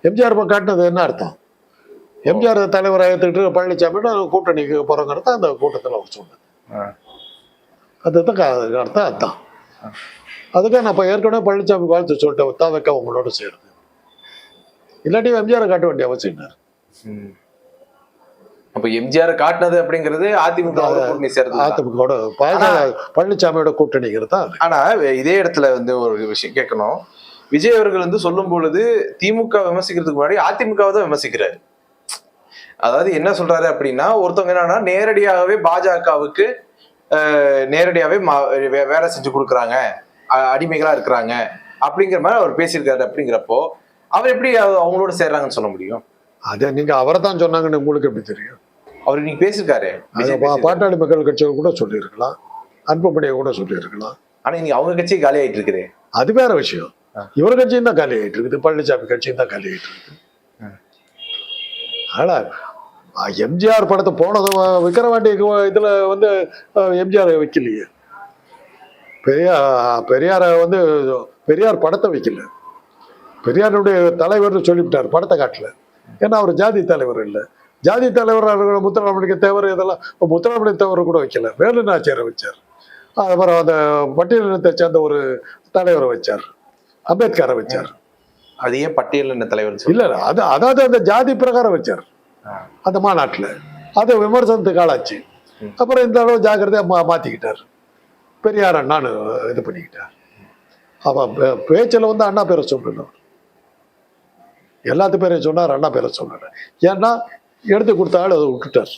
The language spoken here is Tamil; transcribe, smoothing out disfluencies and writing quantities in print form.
எம்ஜிஆர் காட்டினது என்ன அர்த்தம்? எம்ஜிஆர் தலைவரை ஏற்றுக்கிட்டு பழனிசாமி கூட்டணிக்கு போறோங்கிறத அந்த கூட்டத்தில் அவர் சொன்னது. அதுதான் அர்த்தம். அதுதான் அதுக்காக நான் இப்போ ஏற்கனவே பழனிசாமி வாழ்த்து சொல்லிட்டேன், தான் வைக்க உங்களோட சேருது. இல்லாட்டி எம்ஜிஆரை காட்ட வேண்டிய அவசியம் என்ன? அப்ப எம்ஜிஆர் காட்டினது அப்படிங்கிறது அதிமுக கூட்டணி சேர்ந்து அதிமுக பழனிசாமியோட கூட்டணிங்கிறது தான். ஆனா இதே இடத்துல வந்து ஒரு விஷயம் கேட்கணும். விஜய் அவர்கள் வந்து சொல்லும் பொழுது திமுக விமர்சிக்கிறதுக்கு முன்னாடி அதிமுகவை தான் விமர்சிக்கிறாரு. அதாவது என்ன சொல்றாரு அப்படின்னா, ஒருத்தவங்க என்னன்னா நேரடியாகவே பாஜகவுக்கு நேரடியாவே வேலை செஞ்சு கொடுக்குறாங்க, அடிமைகளா இருக்கிறாங்க அப்படிங்கிற மாதிரி அவர் பேசியிருக்காரு. அப்படிங்கிறப்போ அவர் எப்படி அவங்களோட சேர்றாங்கன்னு சொல்ல முடியும்? அதை நீங்க அவரை தான் சொன்னாங்கன்னு உங்களுக்கு எப்படி தெரியும்? அவர் நீங்க பேசியிருக்காரு. பாட்டாளி மக்கள் கட்சிகள் கூட சொல்லியிருக்கலாம், அன்புமணியை கூட சொல்லியிருக்கலாம். ஆனா நீங்க அவங்க கட்சி காலி ஆயிட்டு இருக்குது, அது வேற விஷயம். இவர் கட்சியும் தான் காலி ஆயிட்டு இருக்குது, பழனிசாமி கட்சியும் தான் காலி ஆயிட்டு இருக்குது. ஆனா எம்ஜிஆர் படத்தை போனது விக்கிரவாண்டி இதுல வந்து எம்ஜிஆர் வைக்கலையே. பெரியார வந்து பெரியார் படத்தை வைக்கல, பெரியாருடைய தலைவர் சொல்லிவிட்டார், படத்தை காட்டல. ஏன்னா அவர் ஜாதி தலைவர் இல்லை. ஜாதி தலைவர் முத்துராமலிங்க தேவர் இதெல்லாம் முத்துராமலிங்க தேவர் கூட வைக்கல, வேலுநாச்சியாரை வச்சார். அப்புறம் அந்த பட்டியலினத்தை சேர்ந்த ஒரு தலைவரை வச்சார், அம்பேத்கரை வச்சார். அது ஏன் பட்டியலின தலைவர் இல்ல, அது அதாவது அந்த ஜாதி பிரகாரம் வச்சார் அந்த மாநாட்டில். அது விமர்சனத்துக்கு ஆளாச்சு. அப்புறம் இந்த அளவு ஜாக்கிரதையா மாத்திக்கிட்டார், பெரியார் அண்ணான்னு இது பண்ணிக்கிட்டார். அவன் பேச்சில் வந்து அண்ணா பேரை சொல்லணும், எல்லாத்து பேரையும் சொன்னார், அண்ணா பேரை சொன்னார். ஏன்னா எடுத்து கொடுத்த ஆள் அதை விட்டுட்டார்.